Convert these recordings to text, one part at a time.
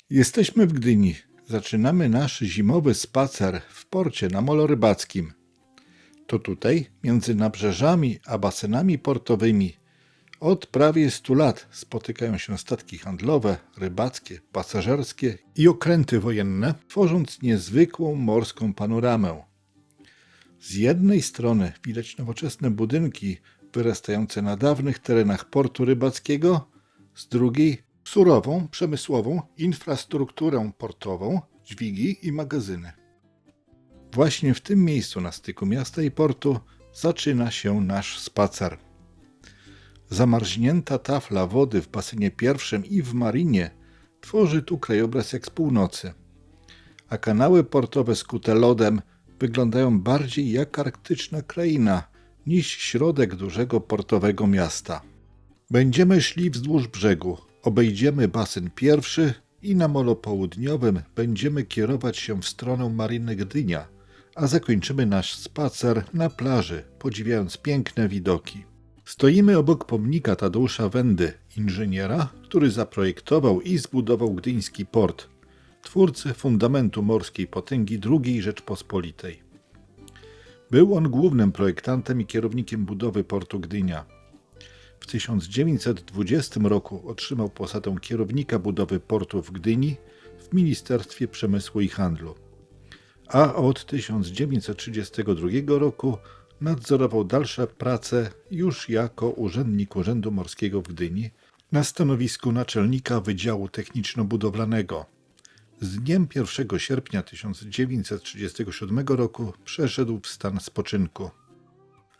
Jesteśmy w Gdyni. Zaczynamy nasz zimowy spacer w porcie na molo rybackim. To tutaj, między nabrzeżami a basenami portowymi, od prawie 100 lat spotykają się statki handlowe, rybackie, pasażerskie i okręty wojenne, tworząc niezwykłą morską panoramę. Z jednej strony widać nowoczesne budynki wyrastające na dawnych terenach portu rybackiego, z drugiej surową, przemysłową infrastrukturę portową, dźwigi i magazyny. Właśnie w tym miejscu na styku miasta i portu zaczyna się nasz spacer. Zamarznięta tafla wody w basenie pierwszym i w marinie tworzy tu krajobraz jak z północy, a kanały portowe skute lodem wyglądają bardziej jak arktyczna kraina niż środek dużego portowego miasta. Będziemy szli wzdłuż brzegu, obejdziemy basen pierwszy i na molo południowym będziemy kierować się w stronę Mariny Gdynia, a zakończymy nasz spacer na plaży, podziwiając piękne widoki. Stoimy obok pomnika Tadeusza Wendy, inżyniera, który zaprojektował i zbudował gdyński port, twórcy fundamentu morskiej potęgi II Rzeczpospolitej. Był on głównym projektantem i kierownikiem budowy portu Gdynia. W 1920 roku otrzymał posadę kierownika budowy portu w Gdyni w Ministerstwie Przemysłu i Handlu, a od 1932 roku nadzorował dalsze prace już jako urzędnik Urzędu Morskiego w Gdyni na stanowisku naczelnika Wydziału Techniczno-Budowlanego. Z dniem 1 sierpnia 1937 roku przeszedł w stan spoczynku.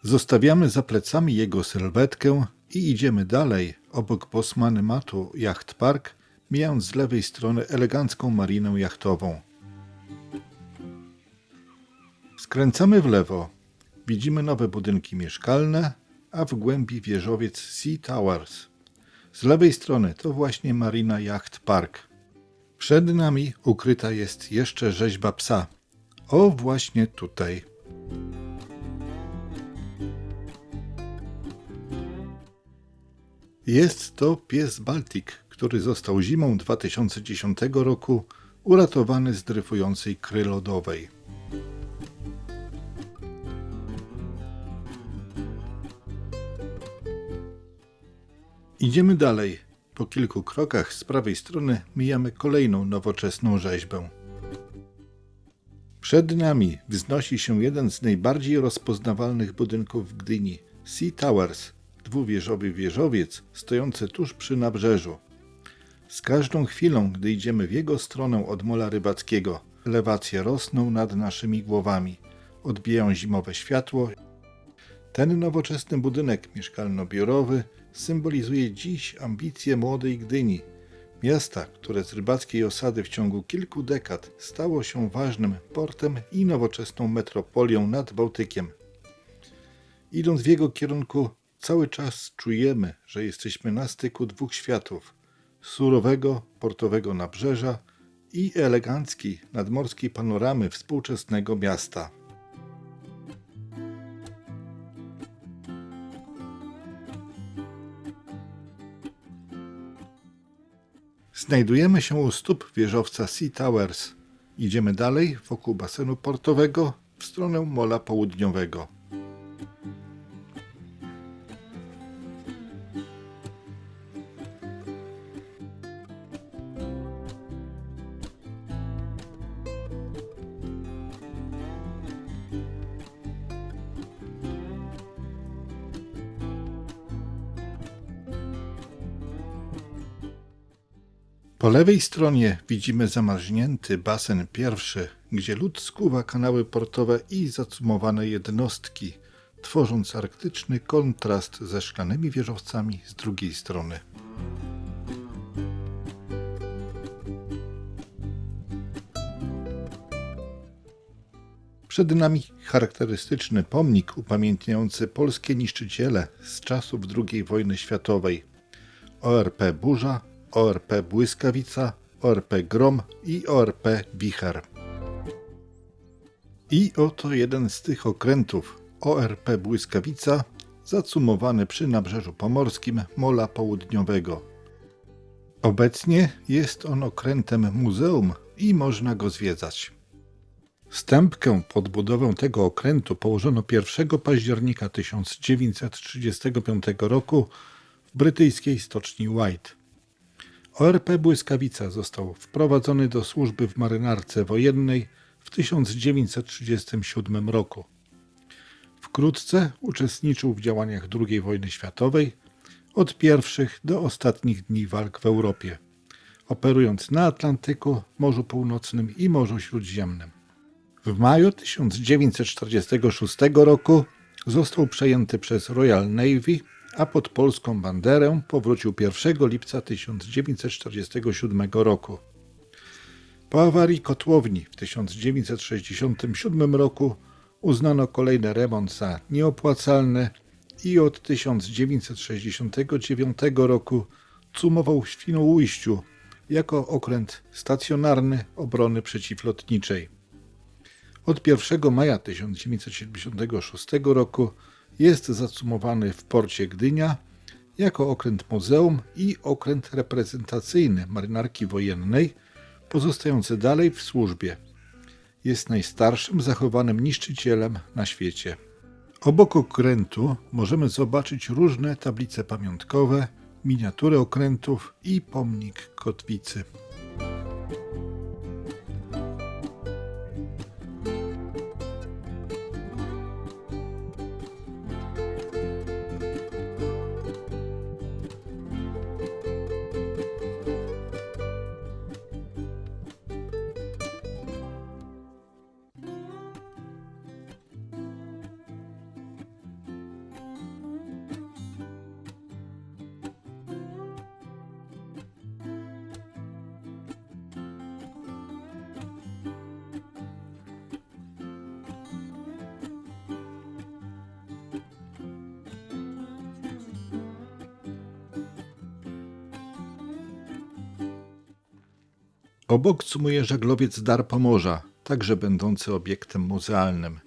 Zostawiamy za plecami jego sylwetkę i idziemy dalej, obok Bosmany-Matu Yacht Park, mijając z lewej strony elegancką marinę jachtową. Skręcamy w lewo. Widzimy nowe budynki mieszkalne, a w głębi wieżowiec Sea Towers. Z lewej strony to właśnie Marina Yacht Park. Przed nami ukryta jest jeszcze rzeźba psa. O, właśnie tutaj. Jest to pies Baltic, który został zimą 2010 roku uratowany z dryfującej kry lodowej. Idziemy dalej. Po kilku krokach z prawej strony mijamy kolejną nowoczesną rzeźbę. Przed nami wznosi się jeden z najbardziej rozpoznawalnych budynków w Gdyni – Sea Towers, dwuwieżowy wieżowiec stojący tuż przy nabrzeżu. Z każdą chwilą, gdy idziemy w jego stronę od mola rybackiego, elewacje rosną nad naszymi głowami, odbijają zimowe światło. Ten nowoczesny budynek mieszkalno-biurowy symbolizuje dziś ambicje młodej Gdyni, miasta, które z rybackiej osady w ciągu kilku dekad stało się ważnym portem i nowoczesną metropolią nad Bałtykiem. Idąc w jego kierunku, cały czas czujemy, że jesteśmy na styku dwóch światów – surowego, portowego nabrzeża i eleganckiej, nadmorskiej panoramy współczesnego miasta. Znajdujemy się u stóp wieżowca Sea Towers. Idziemy dalej wokół basenu portowego w stronę mola południowego. Po lewej stronie widzimy zamarznięty basen pierwszy, gdzie lód skuwa kanały portowe i zacumowane jednostki, tworząc arktyczny kontrast ze szklanymi wieżowcami z drugiej strony. Przed nami charakterystyczny pomnik upamiętniający polskie niszczyciele z czasów II wojny światowej. ORP Burza, ORP Błyskawica, ORP Grom i ORP Wicher. I oto jeden z tych okrętów, ORP Błyskawica, zacumowany przy Nabrzeżu Pomorskim Mola Południowego. Obecnie jest on okrętem muzeum i można go zwiedzać. Stępkę pod budowę tego okrętu położono 1 października 1935 roku w brytyjskiej stoczni White. ORP Błyskawica został wprowadzony do służby w marynarce wojennej w 1937 roku. Wkrótce uczestniczył w działaniach II wojny światowej od pierwszych do ostatnich dni walk w Europie, operując na Atlantyku, Morzu Północnym i Morzu Śródziemnym. W maju 1946 roku został przejęty przez Royal Navy, a pod polską banderę powrócił 1 lipca 1947 roku. Po awarii kotłowni w 1967 roku uznano kolejny remont za nieopłacalny i od 1969 roku cumował w Świnoujściu jako okręt stacjonarny obrony przeciwlotniczej. Od 1 maja 1976 roku jest zacumowany w porcie Gdynia jako okręt muzeum i okręt reprezentacyjny marynarki wojennej, pozostający dalej w służbie. Jest najstarszym zachowanym niszczycielem na świecie. Obok okrętu możemy zobaczyć różne tablice pamiątkowe, miniatury okrętów i pomnik kotwicy. Obok cumuje żaglowiec Dar Pomorza, także będący obiektem muzealnym.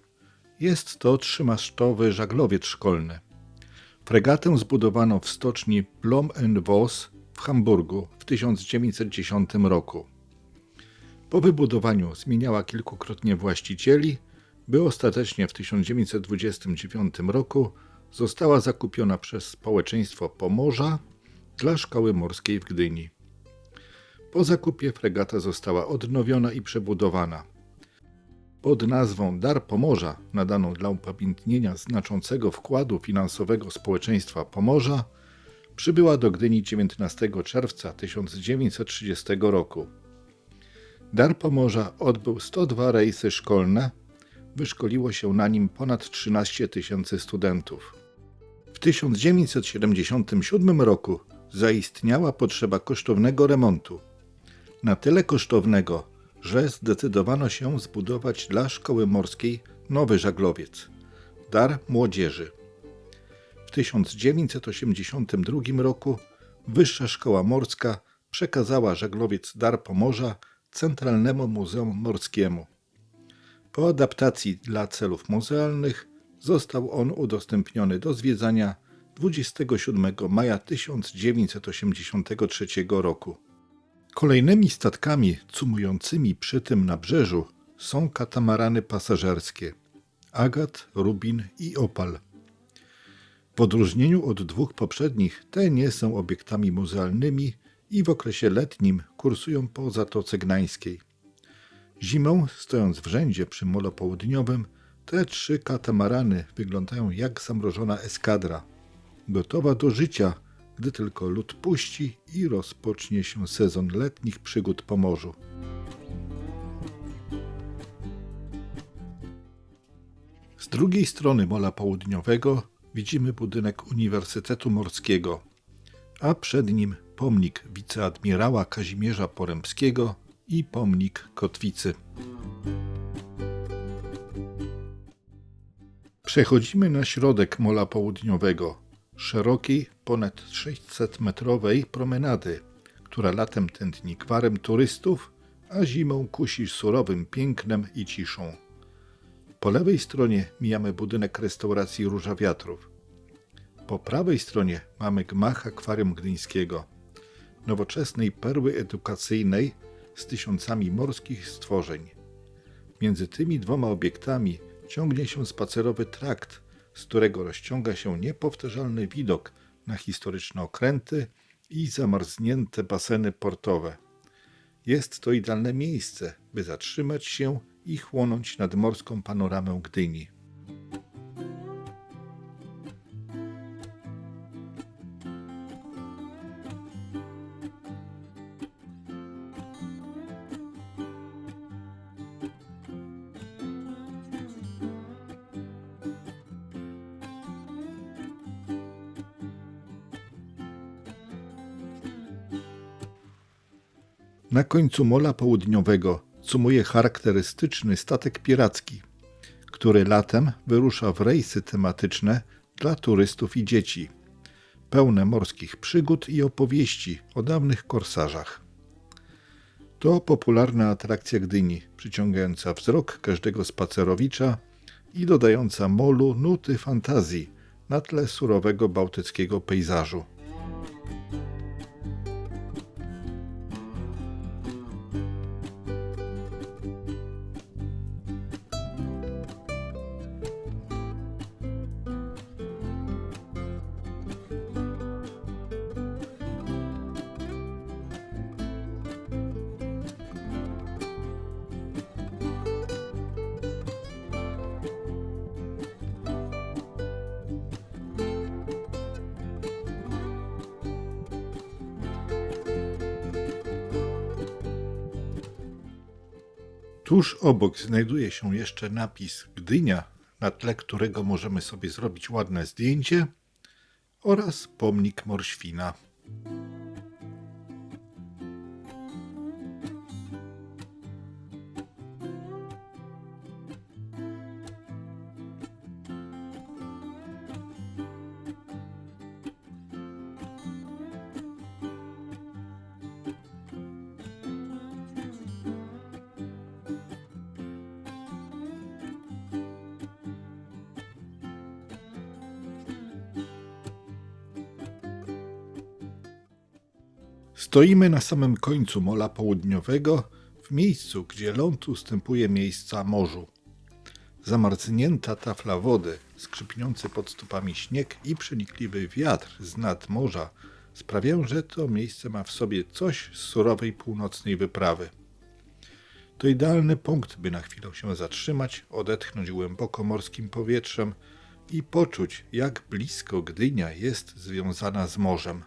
Jest to trzymasztowy żaglowiec szkolny. Fregatę zbudowano w stoczni Blohm & Voss w Hamburgu w 1910 roku. Po wybudowaniu zmieniała kilkukrotnie właścicieli, by ostatecznie w 1929 roku została zakupiona przez społeczeństwo Pomorza dla Szkoły Morskiej w Gdyni. Po zakupie fregata została odnowiona i przebudowana. Pod nazwą Dar Pomorza, nadaną dla upamiętnienia znaczącego wkładu finansowego społeczeństwa Pomorza, przybyła do Gdyni 19 czerwca 1930 roku. Dar Pomorza odbył 102 rejsy szkolne, wyszkoliło się na nim ponad 13 000 studentów. W 1977 roku zaistniała potrzeba kosztownego remontu. Na tyle kosztownego, że zdecydowano się zbudować dla Szkoły Morskiej nowy żaglowiec – Dar Młodzieży. W 1982 roku Wyższa Szkoła Morska przekazała żaglowiec Dar Pomorza Centralnemu Muzeum Morskiemu. Po adaptacji dla celów muzealnych został on udostępniony do zwiedzania 27 maja 1983 roku. Kolejnymi statkami cumującymi przy tym nabrzeżu są katamarany pasażerskie Agat, Rubin i Opal. W odróżnieniu od dwóch poprzednich, te nie są obiektami muzealnymi i w okresie letnim kursują po Zatoce Gdańskiej. Zimą, stojąc w rzędzie przy molo południowym, te trzy katamarany wyglądają jak zamrożona eskadra, gotowa do życia, gdy tylko lód puści i rozpocznie się sezon letnich przygód po morzu. Z drugiej strony mola południowego widzimy budynek Uniwersytetu Morskiego, a przed nim pomnik wiceadmirała Kazimierza Porębskiego i pomnik Kotwicy. Przechodzimy na środek mola południowego, szerokiej, ponad 600-metrowej promenady, która latem tętni gwarem turystów, a zimą kusi surowym pięknem i ciszą. Po lewej stronie mijamy budynek restauracji Róża Wiatrów. Po prawej stronie mamy gmach Akwarium Gdyńskiego. nowoczesnej perły edukacyjnej z tysiącami morskich stworzeń. Między tymi dwoma obiektami ciągnie się spacerowy trakt, z którego rozciąga się niepowtarzalny widok na historyczne okręty i zamarznięte baseny portowe. Jest to idealne miejsce, by zatrzymać się i chłonąć nadmorską panoramę Gdyni. Na końcu mola południowego cumuje charakterystyczny statek piracki, który latem wyrusza w rejsy tematyczne dla turystów i dzieci, pełne morskich przygód i opowieści o dawnych korsarzach. To popularna atrakcja Gdyni, przyciągająca wzrok każdego spacerowicza i dodająca molu nuty fantazji na tle surowego bałtyckiego pejzażu. Tuż obok znajduje się jeszcze napis Gdynia, na tle którego możemy sobie zrobić ładne zdjęcie, oraz pomnik Morświna. Stoimy na samym końcu mola południowego, w miejscu, gdzie ląd ustępuje miejsca morzu. Zamarznięta tafla wody, skrzypiący pod stopami śnieg i przenikliwy wiatr z nad morza sprawiają, że to miejsce ma w sobie coś z surowej północnej wyprawy. To idealny punkt, by na chwilę się zatrzymać, odetchnąć głęboko morskim powietrzem i poczuć, jak blisko Gdynia jest związana z morzem.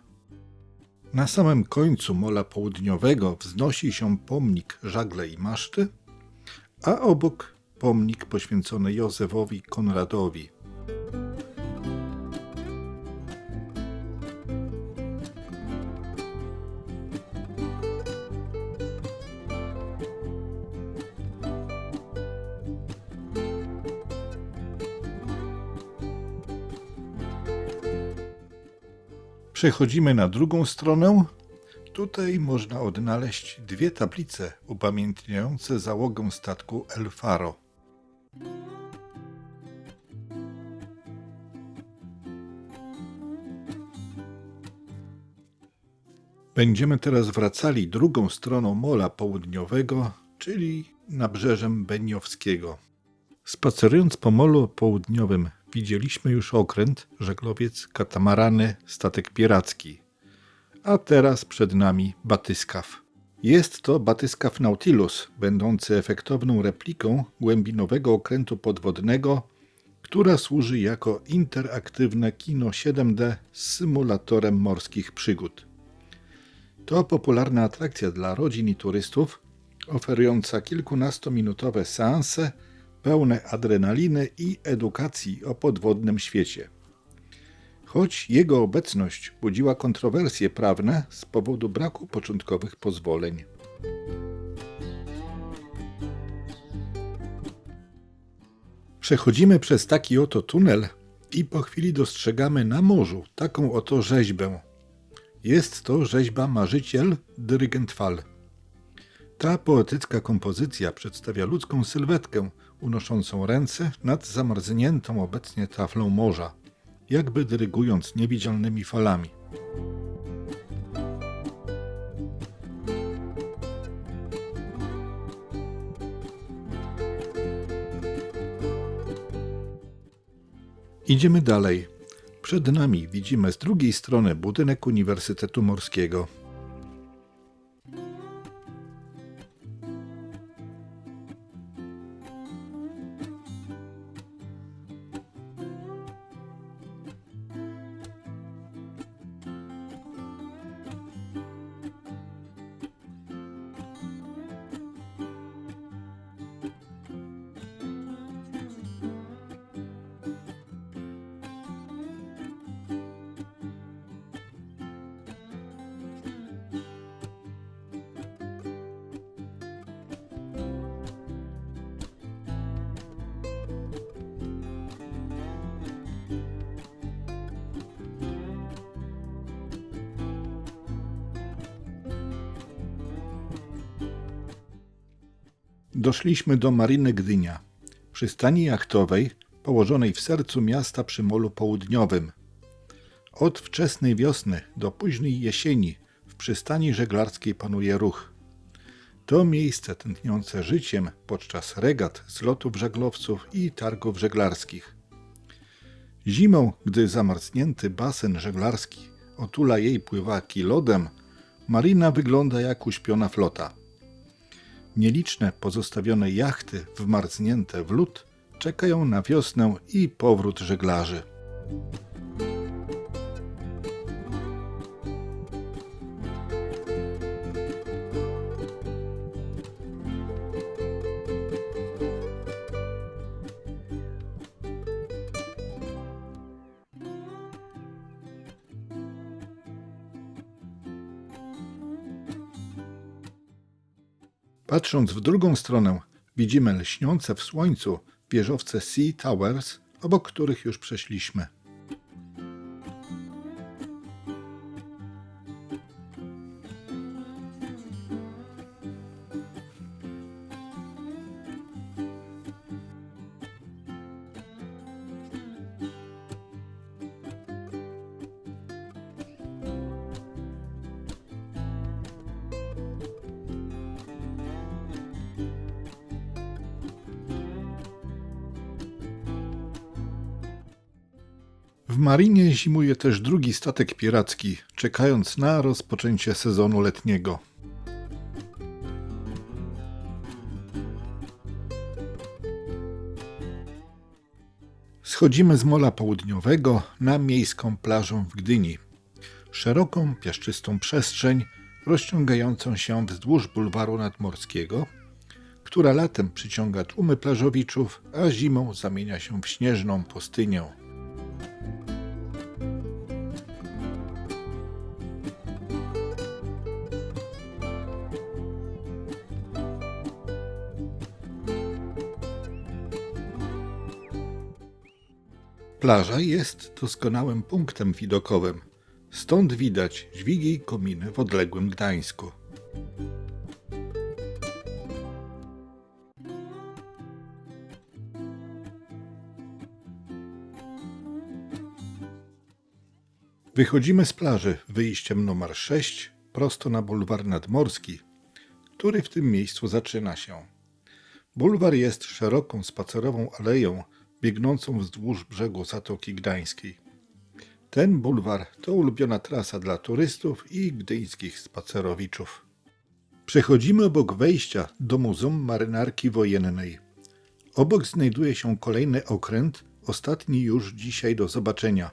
Na samym końcu mola południowego wznosi się pomnik żagle i maszty, a obok pomnik poświęcony Józefowi Konradowi. Przechodzimy na drugą stronę. Tutaj można odnaleźć dwie tablice upamiętniające załogę statku El Faro. Będziemy teraz wracali drugą stroną mola południowego, czyli nabrzeżem Beniowskiego. Spacerując po molu południowym widzieliśmy już okręt, żaglowiec, katamarany, statek piracki. A teraz przed nami batyskaw. Jest to batyskaw Nautilus, będący efektowną repliką głębinowego okrętu podwodnego, która służy jako interaktywne kino 7D z symulatorem morskich przygód. To popularna atrakcja dla rodzin i turystów, oferująca kilkunastominutowe seanse pełne adrenaliny i edukacji o podwodnym świecie. Choć jego obecność budziła kontrowersje prawne z powodu braku początkowych pozwoleń. Przechodzimy przez taki oto tunel i po chwili dostrzegamy na morzu taką oto rzeźbę. Jest to rzeźba Marzyciel, dyrygent fal. Ta poetycka kompozycja przedstawia ludzką sylwetkę unoszącą ręce nad zamarzniętą obecnie taflą morza, jakby dyrygując niewidzialnymi falami. Idziemy dalej. Przed nami widzimy z drugiej strony budynek Uniwersytetu Morskiego. Doszliśmy do Mariny Gdynia, przystani jachtowej położonej w sercu miasta przy Molu Południowym. Od wczesnej wiosny do późnej jesieni w przystani żeglarskiej panuje ruch. To miejsce tętniące życiem podczas regat, zlotów żaglowców i targów żeglarskich. Zimą, gdy zamarznięty basen żeglarski otula jej pływaki lodem, marina wygląda jak uśpiona flota. Nieliczne pozostawione jachty wmarznięte w lód czekają na wiosnę i powrót żeglarzy. Patrząc w drugą stronę, widzimy lśniące w słońcu wieżowce Sea Towers, obok których już przeszliśmy. W marinie zimuje też drugi statek piracki, czekając na rozpoczęcie sezonu letniego. Schodzimy z Mola Południowego na miejską plażę w Gdyni. Szeroką, piaszczystą przestrzeń rozciągającą się wzdłuż bulwaru nadmorskiego, która latem przyciąga tłumy plażowiczów, a zimą zamienia się w śnieżną pustynię. Plaża jest doskonałym punktem widokowym. Stąd widać dźwigi i kominy w odległym Gdańsku. Wychodzimy z plaży wyjściem numer 6 prosto na bulwar nadmorski, który w tym miejscu zaczyna się. Bulwar jest szeroką spacerową aleją biegnącą wzdłuż brzegu Zatoki Gdańskiej. Ten bulwar to ulubiona trasa dla turystów i gdyńskich spacerowiczów. Przechodzimy obok wejścia do Muzeum Marynarki Wojennej. Obok znajduje się kolejny okręt, ostatni już dzisiaj do zobaczenia.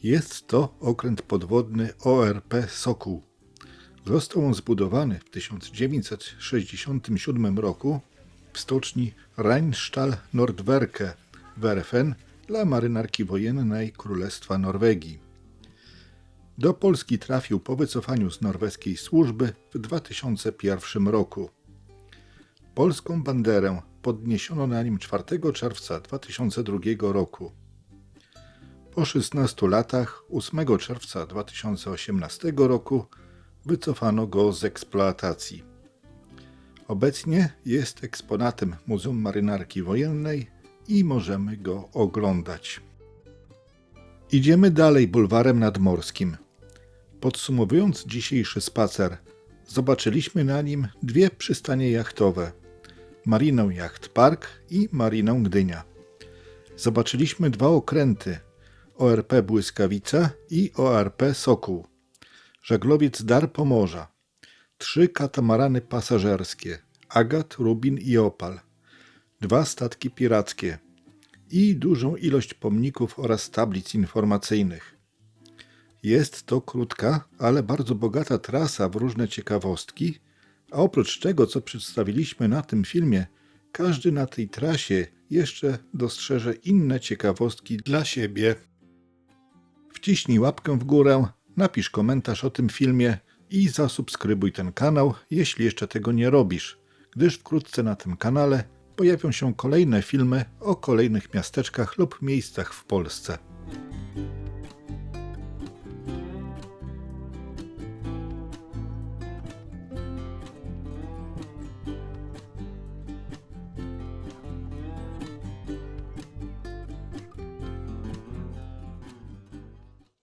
Jest to okręt podwodny ORP Sokół. Został on zbudowany w 1967 roku w stoczni Rheinstall Nordwerke Werfen dla Marynarki Wojennej Królestwa Norwegii. Do Polski trafił po wycofaniu z norweskiej służby w 2001 roku. Polską banderę podniesiono na nim 4 czerwca 2002 roku. Po 16 latach 8 czerwca 2018 roku wycofano go z eksploatacji. Obecnie jest eksponatem Muzeum Marynarki Wojennej i możemy go oglądać. Idziemy dalej bulwarem nadmorskim. Podsumowując dzisiejszy spacer, zobaczyliśmy na nim dwie przystanie jachtowe: Marinę Yacht Park i Marinę Gdynia. Zobaczyliśmy 2 okręty, ORP Błyskawica i ORP Sokół, żaglowiec Dar Pomorza, 3 katamarany pasażerskie, Agat, Rubin i Opal, 2 statki pirackie i dużą ilość pomników oraz tablic informacyjnych. Jest to krótka, ale bardzo bogata trasa w różne ciekawostki, a oprócz tego, co przedstawiliśmy na tym filmie, każdy na tej trasie jeszcze dostrzeże inne ciekawostki dla siebie. Wciśnij łapkę w górę, napisz komentarz o tym filmie i zasubskrybuj ten kanał, jeśli jeszcze tego nie robisz, gdyż wkrótce na tym kanale pojawią się kolejne filmy o kolejnych miasteczkach lub miejscach w Polsce.